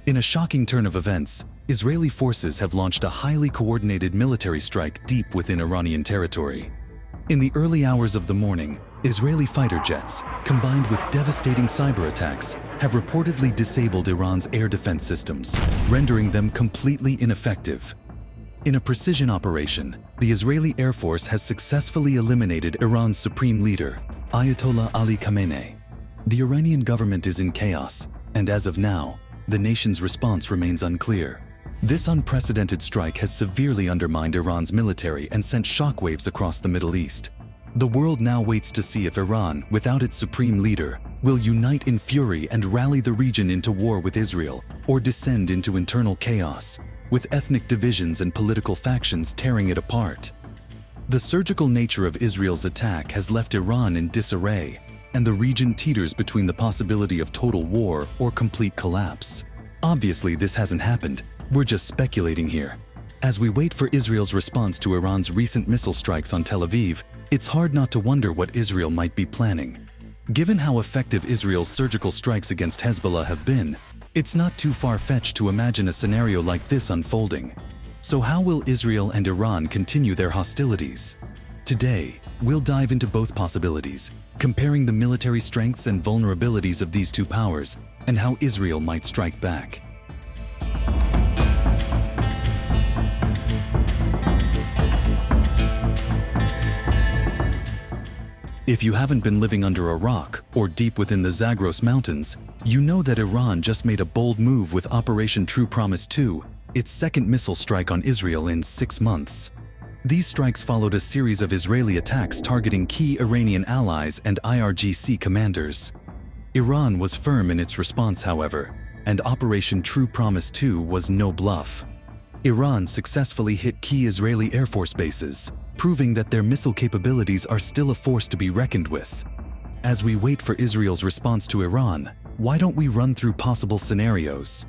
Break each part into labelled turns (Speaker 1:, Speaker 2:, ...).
Speaker 1: In a shocking turn of events, Israeli forces have launched a highly coordinated military strike deep within Iranian territory. In the early hours of the morning, Israeli fighter jets, combined with devastating cyber attacks, have reportedly disabled Iran's air defense systems, rendering them completely ineffective. In a precision operation, the Israeli Air Force has successfully eliminated Iran's supreme leader, Ayatollah Ali Khamenei. The Iranian government is in chaos, and as of now, the nation's response remains unclear. This unprecedented strike has severely undermined Iran's military and sent shockwaves across the Middle East. The world now waits to see if Iran, without its supreme leader, will unite in fury and rally the region into war with Israel, or descend into internal chaos, with ethnic divisions and political factions tearing it apart. The surgical nature of Israel's attack has left Iran in disarray, and the region teeters between the possibility of total war or complete collapse. Obviously, this hasn't happened. We're just speculating here. As we wait for Israel's response to Iran's recent missile strikes on Tel Aviv, it's hard not to wonder what Israel might be planning. Given how effective Israel's surgical strikes against Hezbollah have been, it's not too far-fetched to imagine a scenario like this unfolding. So how will Israel and Iran continue their hostilities? Today, we'll dive into both possibilities, comparing the military strengths and vulnerabilities of these two powers, and how Israel might strike back. If you haven't been living under a rock or deep within the Zagros Mountains, you know that Iran just made a bold move with Operation True Promise 2, its second missile strike on Israel in 6 months. These strikes followed a series of Israeli attacks targeting key Iranian allies and IRGC commanders. Iran was firm in its response, however, and Operation True Promise 2 was no bluff. Iran successfully hit key Israeli Air Force bases, proving that their missile capabilities are still a force to be reckoned with. As we wait for Israel's response to Iran, why don't we run through possible scenarios?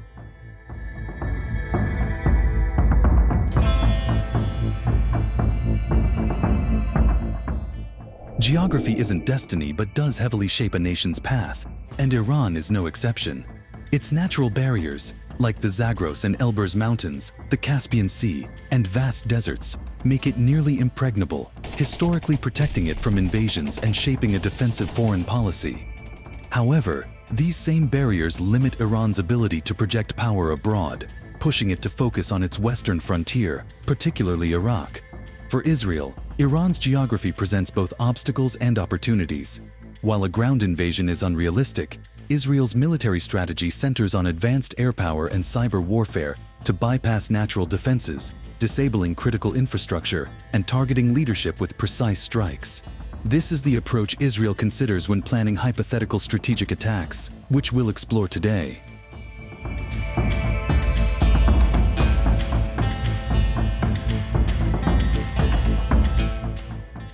Speaker 1: Geography isn't destiny but does heavily shape a nation's path, and Iran is no exception. Its natural barriers, like the Zagros and Elburz Mountains, the Caspian Sea, and vast deserts, make it nearly impregnable, historically protecting it from invasions and shaping a defensive foreign policy. However, these same barriers limit Iran's ability to project power abroad, pushing it to focus on its western frontier, particularly Iraq. For Israel, Iran's geography presents both obstacles and opportunities. While a ground invasion is unrealistic, Israel's military strategy centers on advanced air power and cyber warfare to bypass natural defenses, disabling critical infrastructure, and targeting leadership with precise strikes. This is the approach Israel considers when planning hypothetical strategic attacks, which we'll explore today.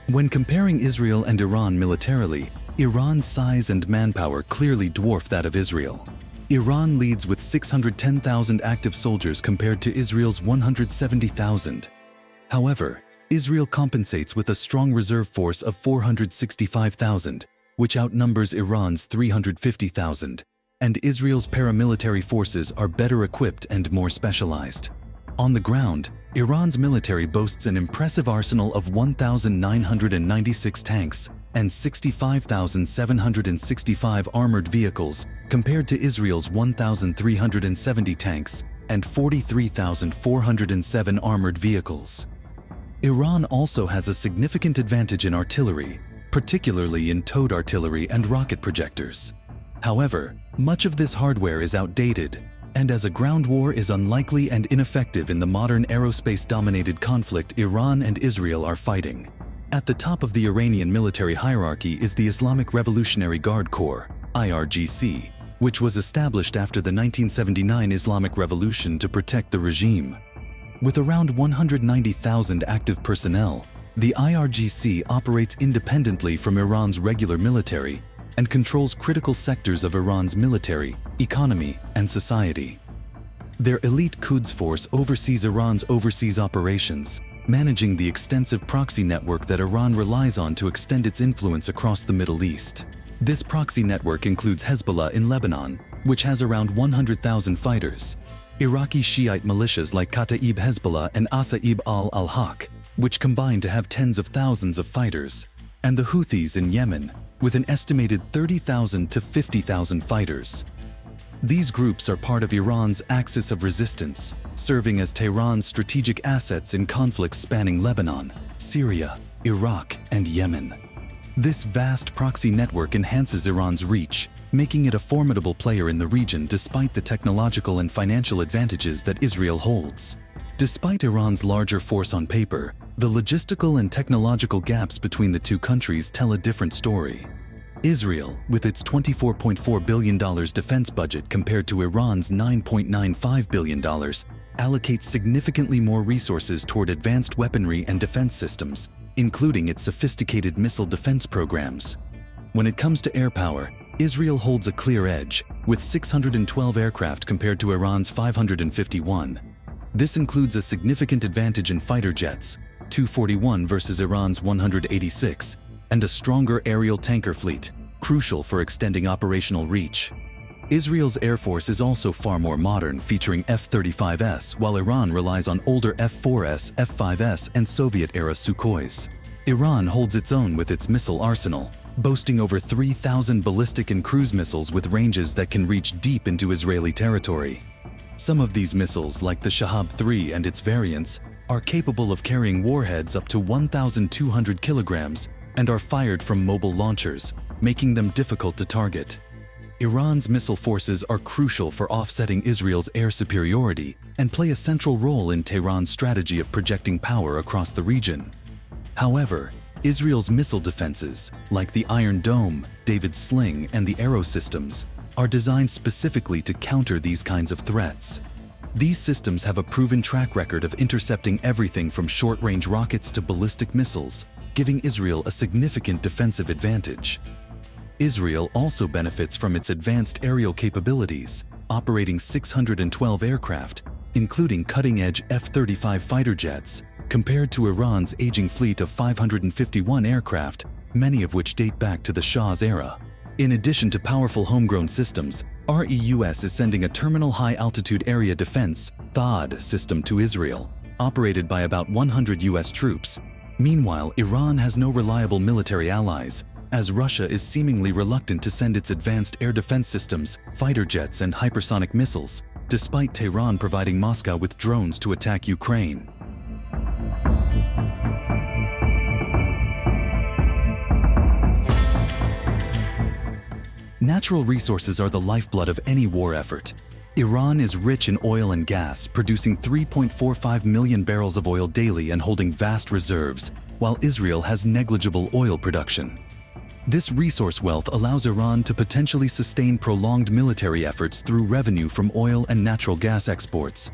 Speaker 1: When comparing Israel and Iran militarily, Iran's size and manpower clearly dwarf that of Israel. Iran leads with 610,000 active soldiers compared to Israel's 170,000. However, Israel compensates with a strong reserve force of 465,000, which outnumbers Iran's 350,000, and Israel's paramilitary forces are better equipped and more specialized. On the ground, Iran's military boasts an impressive arsenal of 1,996 tanks and 65,765 armored vehicles, compared to Israel's 1,370 tanks and 43,407 armored vehicles. Iran also has a significant advantage in artillery, particularly in towed artillery and rocket projectors. However, much of this hardware is outdated, and as a ground war is unlikely and ineffective in the modern aerospace-dominated conflict Iran and Israel are fighting. At the top of the Iranian military hierarchy is the Islamic Revolutionary Guard Corps, IRGC, which was established after the 1979 Islamic Revolution to protect the regime. With around 190,000 active personnel, the IRGC operates independently from Iran's regular military and controls critical sectors of Iran's military, economy, and society. Their elite Quds force oversees Iran's overseas operations, managing the extensive proxy network that Iran relies on to extend its influence across the Middle East. This proxy network includes Hezbollah in Lebanon, which has around 100,000 fighters, Iraqi Shiite militias like Kataib Hezbollah and Asaib al-Haq, which combine to have tens of thousands of fighters, and the Houthis in Yemen, with an estimated 30,000 to 50,000 fighters. These groups are part of Iran's axis of resistance, serving as Tehran's strategic assets in conflicts spanning Lebanon, Syria, Iraq, and Yemen. This vast proxy network enhances Iran's reach, making it a formidable player in the region despite the technological and financial advantages that Israel holds. Despite Iran's larger force on paper, the logistical and technological gaps between the two countries tell a different story. Israel, with its $24.4 billion defense budget compared to Iran's $9.95 billion, allocates significantly more resources toward advanced weaponry and defense systems, including its sophisticated missile defense programs. When it comes to air power, Israel holds a clear edge, with 612 aircraft compared to Iran's 551. This includes a significant advantage in fighter jets, 241 versus Iran's 186, and a stronger aerial tanker fleet, crucial for extending operational reach. Israel's air force is also far more modern, featuring F-35S, while Iran relies on older F-4S, F-5S, and Soviet-era Sukhois. Iran holds its own with its missile arsenal, boasting over 3,000 ballistic and cruise missiles with ranges that can reach deep into Israeli territory. Some of these missiles, like the Shahab-3 and its variants, are capable of carrying warheads up to 1,200 kilograms and are fired from mobile launchers, making them difficult to target. Iran's missile forces are crucial for offsetting Israel's air superiority and play a central role in Tehran's strategy of projecting power across the region. However, Israel's missile defenses, like the Iron Dome, David's Sling, and the Arrow systems, are designed specifically to counter these kinds of threats. These systems have a proven track record of intercepting everything from short-range rockets to ballistic missiles, giving Israel a significant defensive advantage. Israel also benefits from its advanced aerial capabilities, operating 612 aircraft, including cutting-edge F-35 fighter jets, compared to Iran's aging fleet of 551 aircraft, many of which date back to the Shah's era. In addition to powerful homegrown systems, REUS is sending a Terminal High Altitude Area Defense (THAAD) system to Israel, operated by about 100 US troops. Meanwhile, Iran has no reliable military allies, as Russia is seemingly reluctant to send its advanced air defense systems, fighter jets, and hypersonic missiles, despite Tehran providing Moscow with drones to attack Ukraine. Natural resources are the lifeblood of any war effort. Iran is rich in oil and gas, producing 3.45 million barrels of oil daily and holding vast reserves, while Israel has negligible oil production. This resource wealth allows Iran to potentially sustain prolonged military efforts through revenue from oil and natural gas exports.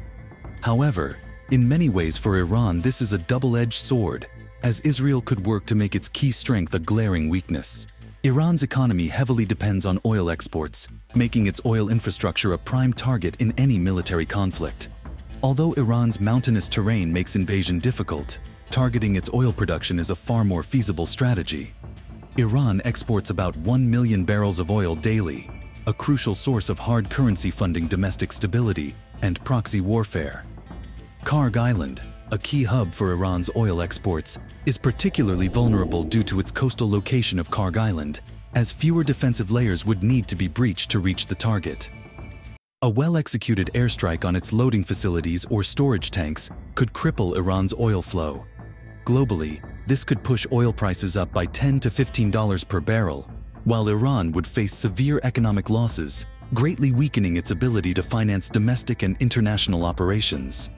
Speaker 1: However, in many ways for Iran this is a double-edged sword, as Israel could work to make its key strength a glaring weakness. Iran's economy heavily depends on oil exports, making its oil infrastructure a prime target in any military conflict. Although Iran's mountainous terrain makes invasion difficult, targeting its oil production is a far more feasible strategy. Iran exports about 1 million barrels of oil daily, a crucial source of hard currency funding domestic stability and proxy warfare. Karg Island, a key hub for Iran's oil exports, is particularly vulnerable due to its coastal location of Karg Island, as fewer defensive layers would need to be breached to reach the target. A well-executed airstrike on its loading facilities or storage tanks could cripple Iran's oil flow. Globally, this could push oil prices up by $10 to $15 per barrel, while Iran would face severe economic losses, greatly weakening its ability to finance domestic and international operations.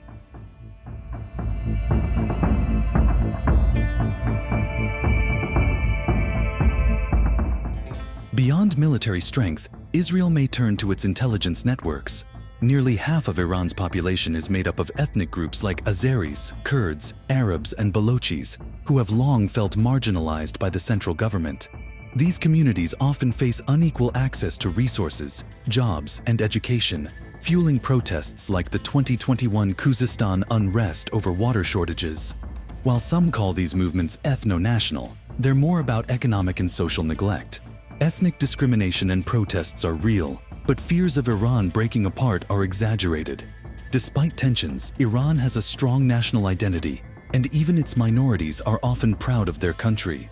Speaker 1: Beyond military strength, Israel may turn to its intelligence networks. Nearly half of Iran's population is made up of ethnic groups like Azeris, Kurds, Arabs, and Balochis, who have long felt marginalized by the central government. These communities often face unequal access to resources, jobs, and education, fueling protests like the 2021 Khuzestan unrest over water shortages. While some call these movements ethno-national, they're more about economic and social neglect. Ethnic discrimination and protests are real, But fears of Iran breaking apart are exaggerated. Despite tensions, Iran has a strong national identity, and even its minorities are often proud of their country.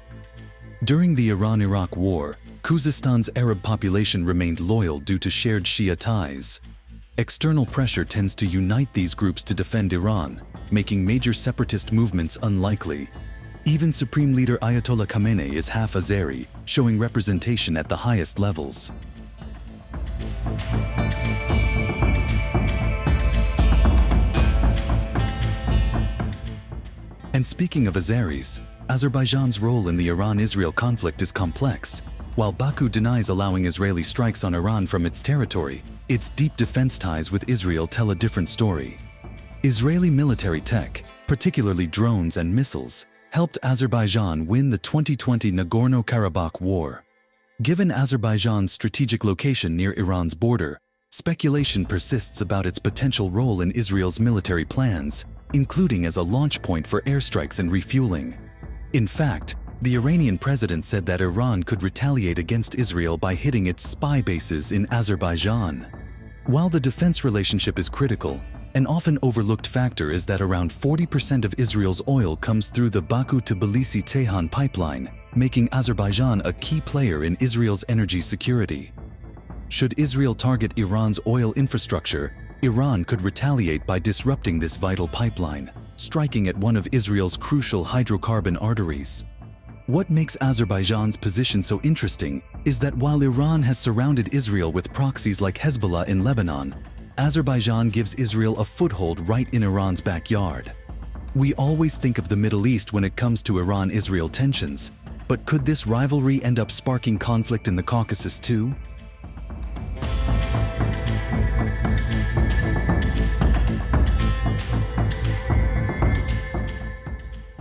Speaker 1: During the Iran-Iraq War, Khuzestan's Arab population remained loyal due to shared Shia ties. External pressure tends to unite these groups to defend Iran, making major separatist movements unlikely. Even Supreme Leader Ayatollah Khamenei is half Azeri, showing representation at the highest levels. And speaking of Azeris, Azerbaijan's role in the Iran-Israel conflict is complex. While Baku denies allowing Israeli strikes on Iran from its territory, its deep defense ties with Israel tell a different story. Israeli military tech, particularly drones and missiles, helped Azerbaijan win the 2020 Nagorno-Karabakh War. Given Azerbaijan's strategic location near Iran's border, speculation persists about its potential role in Israel's military plans, including as a launch point for airstrikes and refueling. In fact, the Iranian president said that Iran could retaliate against Israel by hitting its spy bases in Azerbaijan. While the defense relationship is critical, an often overlooked factor is that around 40% of Israel's oil comes through the Baku-Tbilisi-Tehran pipeline, making Azerbaijan a key player in Israel's energy security. Should Israel target Iran's oil infrastructure, Iran could retaliate by disrupting this vital pipeline, striking at one of Israel's crucial hydrocarbon arteries. What makes Azerbaijan's position so interesting is that while Iran has surrounded Israel with proxies like Hezbollah in Lebanon, Azerbaijan gives Israel a foothold right in Iran's backyard. We always think of the Middle East when it comes to Iran-Israel tensions, but could this rivalry end up sparking conflict in the Caucasus too?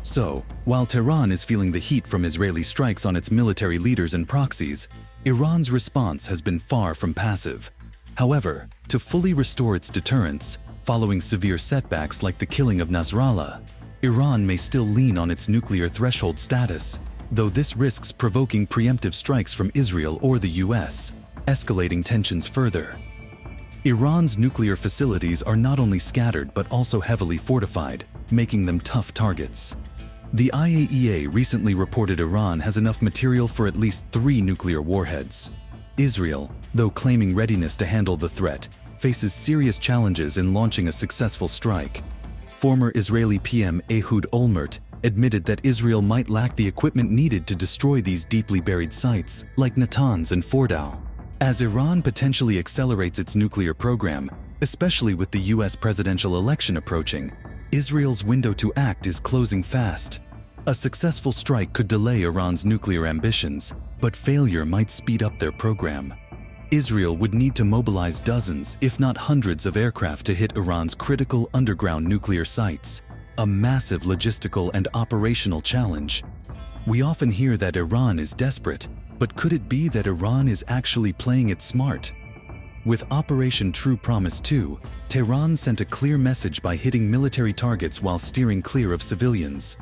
Speaker 1: So, while Tehran is feeling the heat from Israeli strikes on its military leaders and proxies, Iran's response has been far from passive. However, to fully restore its deterrence, following severe setbacks like the killing of Nasrallah, Iran may still lean on its nuclear threshold status, though this risks provoking preemptive strikes from Israel or the US, escalating tensions further. Iran's nuclear facilities are not only scattered but also heavily fortified, making them tough targets. The IAEA recently reported Iran has enough material for at least 3 nuclear warheads. Israel, though claiming readiness to handle the threat, faces serious challenges in launching a successful strike. Former Israeli PM Ehud Olmert admitted that Israel might lack the equipment needed to destroy these deeply buried sites, like Natanz and Fordow. As Iran potentially accelerates its nuclear program, especially with the US presidential election approaching, Israel's window to act is closing fast. A successful strike could delay Iran's nuclear ambitions, but failure might speed up their program. Israel would need to mobilize dozens, if not hundreds of aircraft to hit Iran's critical underground nuclear sites, a massive logistical and operational challenge. We often hear that Iran is desperate, but could it be that Iran is actually playing it smart? With Operation True Promise 2, Tehran sent a clear message by hitting military targets while steering clear of civilians.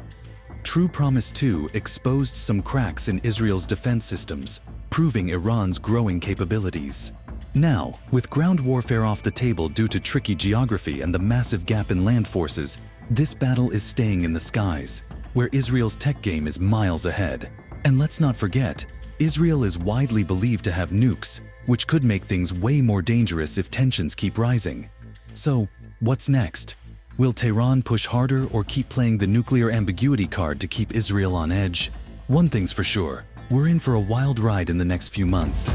Speaker 1: True Promise 2 exposed some cracks in Israel's defense systems, proving Iran's growing capabilities. Now, with ground warfare off the table due to tricky geography and the massive gap in land forces, this battle is staying in the skies, where Israel's tech game is miles ahead. And let's not forget, Israel is widely believed to have nukes, which could make things way more dangerous if tensions keep rising. So, what's next? Will Tehran push harder or keep playing the nuclear ambiguity card to keep Israel on edge? One thing's for sure, we're in for a wild ride in the next few months.